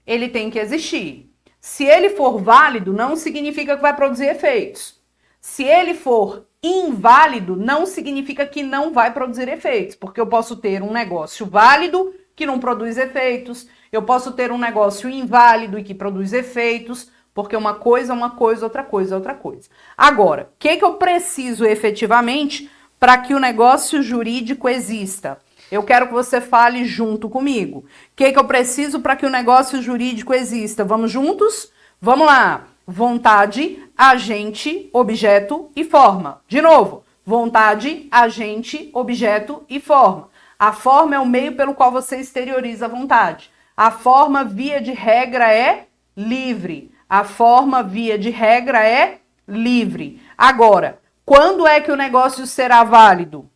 ele tem que existir. Se ele for válido, não significa que vai produzir efeitos. Se ele for inválido, não significa que não vai produzir efeitos, porque eu posso ter um negócio válido que não produz efeitos, eu posso ter um negócio inválido e que produz efeitos, porque uma coisa é uma coisa, outra coisa é outra coisa. Agora, o que eu preciso efetivamente para que o negócio jurídico exista? Eu quero que você fale junto comigo. O que eu preciso para que o negócio jurídico exista? Vamos juntos? Vamos lá. Vontade, agente, objeto e forma. De novo. Vontade, agente, objeto e forma. A forma é o meio pelo qual você exterioriza a vontade. A forma, via de regra, é livre. A forma, via de regra, é livre. Agora, quando é que o negócio será válido?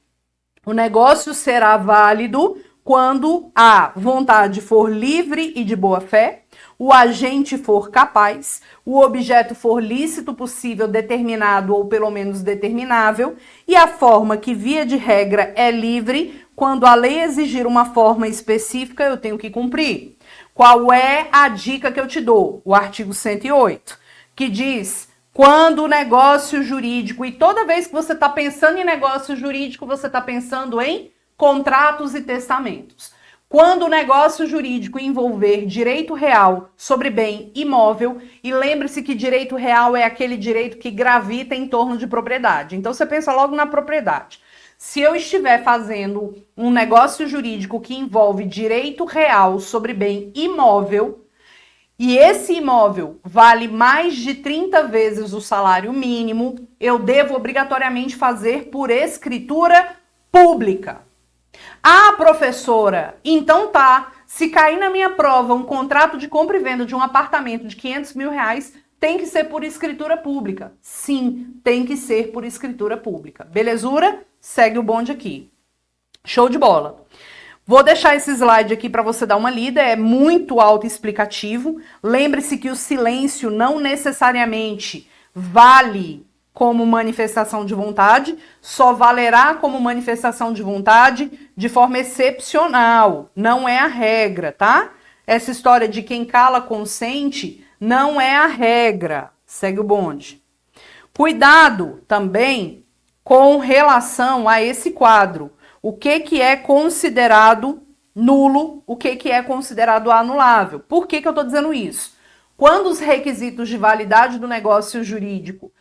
O negócio será válido quando a vontade for livre e de boa fé, o agente for capaz, o objeto for lícito, possível, determinado ou pelo menos determinável, e a forma que, via de regra, é livre, quando a lei exigir uma forma específica, eu tenho que cumprir. Qual é a dica que eu te dou? O artigo 108, que diz: quando o negócio jurídico, e toda vez que você está pensando em negócio jurídico, você está pensando em contratos e testamentos. Quando o negócio jurídico envolver direito real sobre bem imóvel, e lembre-se que direito real é aquele direito que gravita em torno de propriedade. Então você pensa logo na propriedade. Se eu estiver fazendo um negócio jurídico que envolve direito real sobre bem imóvel, e esse imóvel vale mais de 30 vezes o salário mínimo, eu devo obrigatoriamente fazer por escritura pública. Ah, professora, então tá, se cair na minha prova um contrato de compra e venda de um apartamento de 500 mil reais, tem que ser por escritura pública. Sim, tem que ser por escritura pública. Belezura? Segue o bonde aqui. Show de bola. Vou deixar esse slide aqui para você dar uma lida, é muito autoexplicativo. Lembre-se que o silêncio não necessariamente vale como manifestação de vontade, só valerá como manifestação de vontade de forma excepcional, não é a regra, tá? Essa história de quem cala consente não é a regra. Segue o bonde. Cuidado também com relação a esse quadro. O que é considerado nulo, o que é considerado anulável. Por que eu estou dizendo isso? Quando os requisitos de validade do negócio jurídico,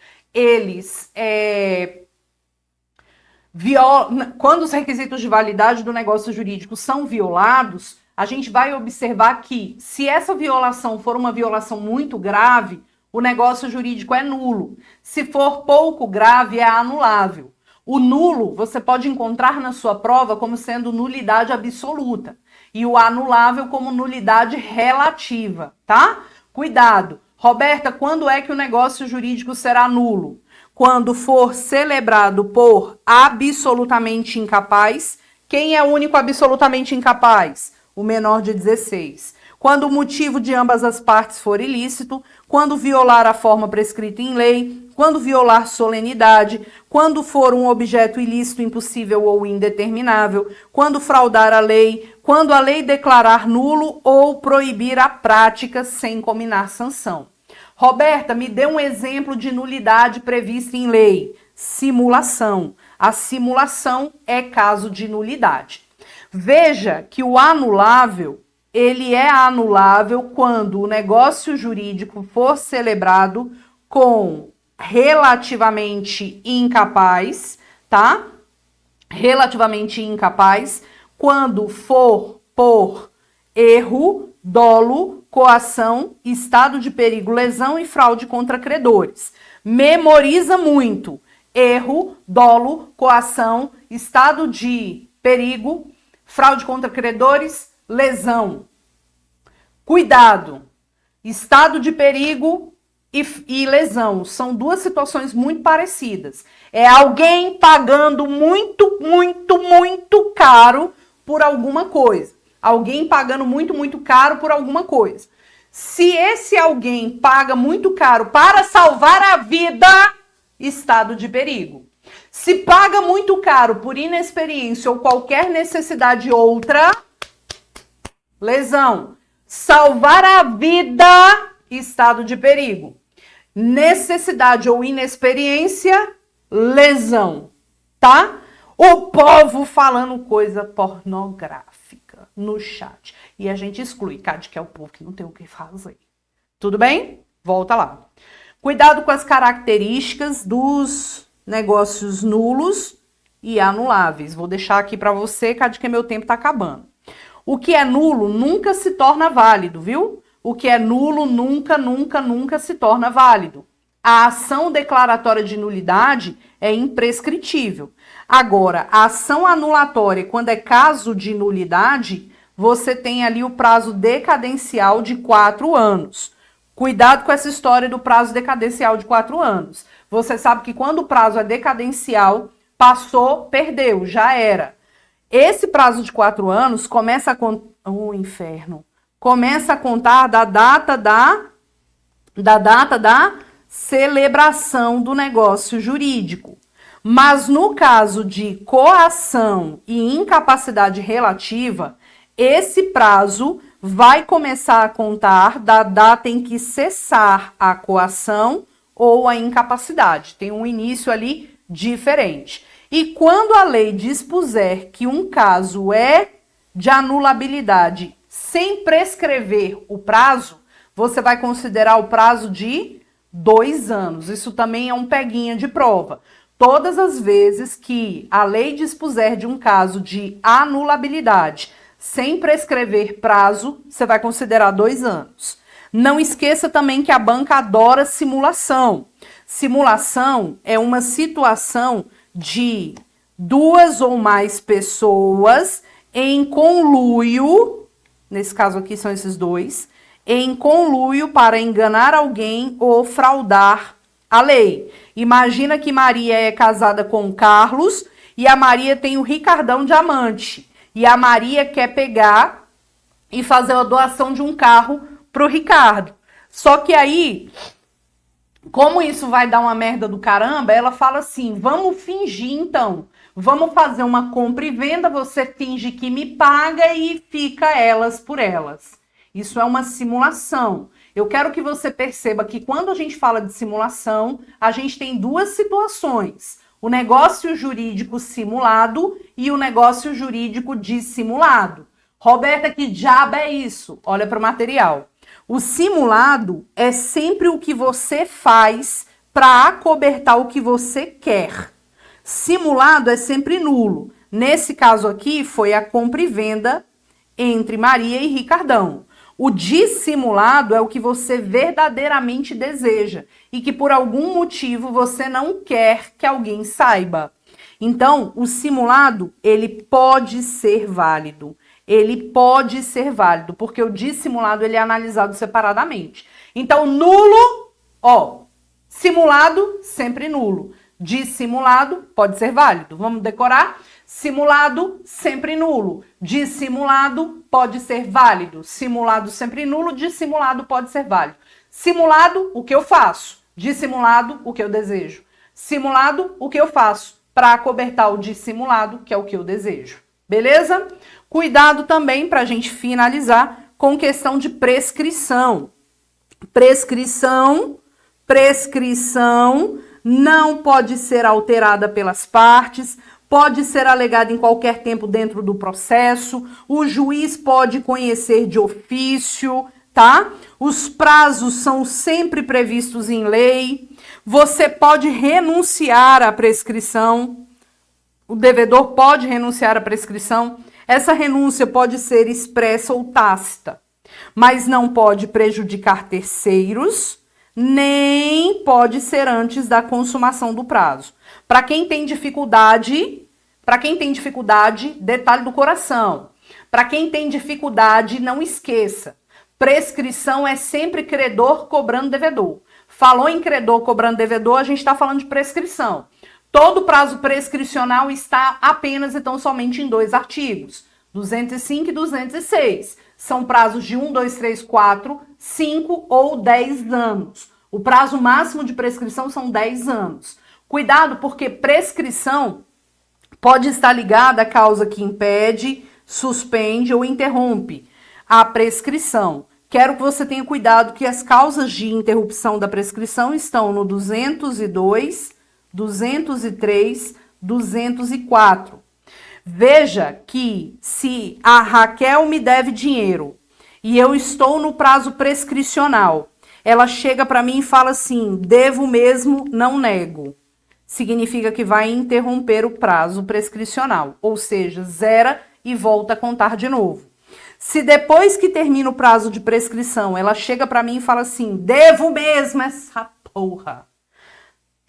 quando os requisitos de validade do negócio jurídico são violados, a gente vai observar que, se essa violação for uma violação muito grave, o negócio jurídico é nulo. Se for pouco grave, é anulável. O nulo você pode encontrar na sua prova como sendo nulidade absoluta e o anulável como nulidade relativa, tá? Cuidado. Roberta, quando é que o negócio jurídico será nulo? Quando for celebrado por absolutamente incapaz. Quem é o único absolutamente incapaz? O menor de 16. Quando o motivo de ambas as partes for ilícito, quando violar a forma prescrita em lei, quando violar solenidade, quando for um objeto ilícito, impossível ou indeterminável, quando fraudar a lei, quando a lei declarar nulo ou proibir a prática sem cominar sanção. Roberta, me dê um exemplo de nulidade prevista em lei. Simulação. A simulação é caso de nulidade. Veja que o anulável, ele é anulável quando o negócio jurídico for celebrado com relativamente incapaz, tá? Relativamente incapaz, quando for por erro, dolo, coação, estado de perigo, lesão e fraude contra credores. Memoriza muito. Erro, dolo, coação, estado de perigo, fraude contra credores, lesão. Cuidado. Estado de perigo e lesão são duas situações muito parecidas. É alguém pagando muito, muito, muito caro por alguma coisa. Alguém pagando muito, muito caro por alguma coisa. Se esse alguém paga muito caro para salvar a vida, estado de perigo. Se paga muito caro por inexperiência ou qualquer necessidade outra, lesão. Salvar a vida, estado de perigo. Necessidade ou inexperiência, lesão, tá? O povo falando coisa pornográfica no chat. E a gente exclui, Cade, que é o povo que não tem o que fazer. Tudo bem? Volta lá. Cuidado com as características dos negócios nulos e anuláveis. Vou deixar aqui para você, Cade, que meu tempo tá acabando. O que é nulo nunca se torna válido, viu? O que é nulo nunca, nunca, nunca se torna válido. A ação declaratória de nulidade é imprescritível. Agora, a ação anulatória, quando é caso de nulidade, você tem ali o prazo decadencial de 4 anos. Cuidado com essa história do prazo decadencial de 4 anos. Você sabe que quando o prazo é decadencial, passou, perdeu, já era. Esse prazo de 4 anos começa a contar... Oh, inferno! Começa a contar da data da celebração do negócio jurídico. Mas no caso de coação e incapacidade relativa, esse prazo vai começar a contar da data em que cessar a coação ou a incapacidade. Tem um início ali diferente. E quando a lei dispuser que um caso é de anulabilidade sem prescrever o prazo, você vai considerar o prazo de 2 anos. Isso também é um peguinha de prova. todas as vezes que a lei dispuser de um caso de anulabilidade sem prescrever prazo, você vai considerar 2 anos. Não esqueça também que a banca adora simulação. Simulação é uma situação de 2 ou mais pessoas em conluio, nesse caso aqui são esses 2, em conluio para enganar alguém ou fraudar a lei. Imagina que Maria é casada com o Carlos e a Maria tem o Ricardão de amante. E a Maria quer pegar e fazer a doação de um carro pro Ricardo. Só que aí, como isso vai dar uma merda do caramba, ela fala assim, vamos fingir então. Vamos fazer uma compra e venda, você finge que me paga e fica elas por elas. Isso é uma simulação. Eu quero que você perceba que quando a gente fala de simulação, a gente tem 2 situações. O negócio jurídico simulado e o negócio jurídico dissimulado. Roberta, que diabo é isso? Olha para o material. O simulado é sempre o que você faz para acobertar o que você quer. Simulado é sempre nulo. Nesse caso aqui, foi a compra e venda entre Maria e Ricardão. O dissimulado é o que você verdadeiramente deseja e que por algum motivo você não quer que alguém saiba. Então, o simulado, ele pode ser válido. Ele pode ser válido, porque o dissimulado ele é analisado separadamente. Então, nulo, simulado, sempre nulo. Dissimulado, pode ser válido. Vamos decorar? Simulado, sempre nulo. Dissimulado, pode ser válido. Simulado, sempre nulo. Dissimulado, pode ser válido. Simulado, o que eu faço? Dissimulado, o que eu desejo. Simulado, o que eu faço? Para acobertar o dissimulado, que é o que eu desejo. Beleza? Cuidado também, para a gente finalizar, com questão de prescrição. Prescrição não pode ser alterada pelas partes, pode ser alegada em qualquer tempo dentro do processo, o juiz pode conhecer de ofício, tá? Os prazos são sempre previstos em lei, você pode renunciar à prescrição, o devedor pode renunciar à prescrição, essa renúncia pode ser expressa ou tácita, mas não pode prejudicar terceiros, nem pode ser antes da consumação do prazo. Para quem tem dificuldade, detalhe do coração. Para quem tem dificuldade, não esqueça. Prescrição é sempre credor cobrando devedor. Falou em credor cobrando devedor, a gente está falando de prescrição. Todo prazo prescricional está apenas e tão somente em 2 artigos, 205 e 206. São prazos de 1, 2, 3, 4, 5 ou 10 anos. O prazo máximo de prescrição são 10 anos. Cuidado, porque prescrição pode estar ligada à causa que impede, suspende ou interrompe a prescrição. Quero que você tenha cuidado que as causas de interrupção da prescrição estão no 202, 203, 204. Veja que se a Raquel me deve dinheiro e eu estou no prazo prescricional, ela chega para mim e fala assim, devo mesmo, não nego. Significa que vai interromper o prazo prescricional, ou seja, zera e volta a contar de novo. Se depois que termina o prazo de prescrição, ela chega para mim e fala assim, devo mesmo essa porra,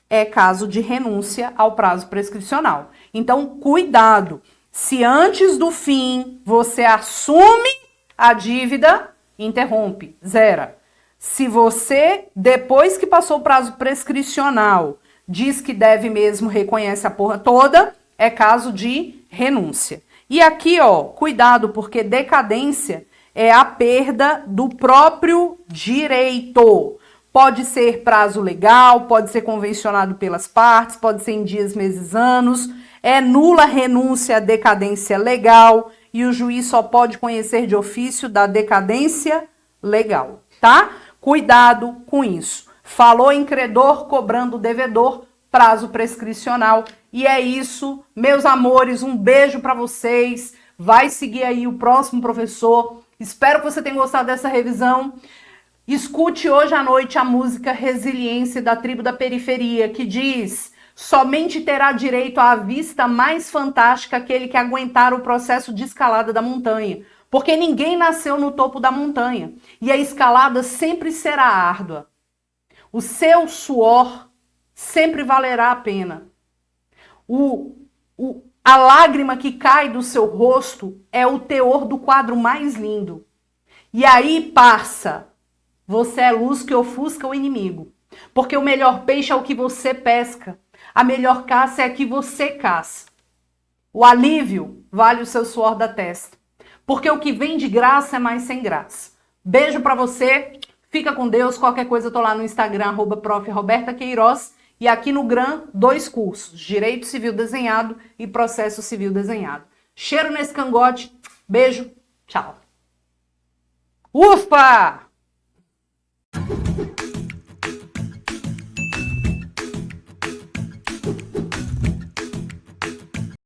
é caso de renúncia ao prazo prescricional. Então, cuidado. Se antes do fim você assume a dívida, interrompe, zera. Se você, depois que passou o prazo prescricional, diz que deve mesmo, reconhece a porra toda, é caso de renúncia. E aqui, cuidado, porque decadência é a perda do próprio direito. Pode ser prazo legal, pode ser convencionado pelas partes, pode ser em dias, meses, anos. É nula renúncia à decadência legal e o juiz só pode conhecer de ofício da decadência legal, tá? Cuidado com isso. Falou em credor cobrando devedor, prazo prescricional. E é isso, meus amores, um beijo para vocês. Vai seguir aí o próximo professor. Espero que você tenha gostado dessa revisão. Escute hoje à noite a música Resiliência da Tribo da Periferia, que diz: Somente terá direito à vista mais fantástica aquele que aguentar o processo de escalada da montanha. Porque ninguém nasceu no topo da montanha. E a escalada sempre será árdua. O seu suor sempre valerá a pena. A lágrima que cai do seu rosto é o teor do quadro mais lindo. E aí, parça, você é luz que ofusca o inimigo. Porque o melhor peixe é o que você pesca. A melhor caça é a que você caça. O alívio vale o seu suor da testa. Porque o que vem de graça é mais sem graça. Beijo pra você. Fica com Deus. Qualquer coisa eu tô lá no Instagram, @prof. Roberta Queiroz. E aqui no GRAM, 2 cursos. Direito Civil Desenhado e Processo Civil Desenhado. Cheiro nesse cangote. Beijo. Tchau. Ufa!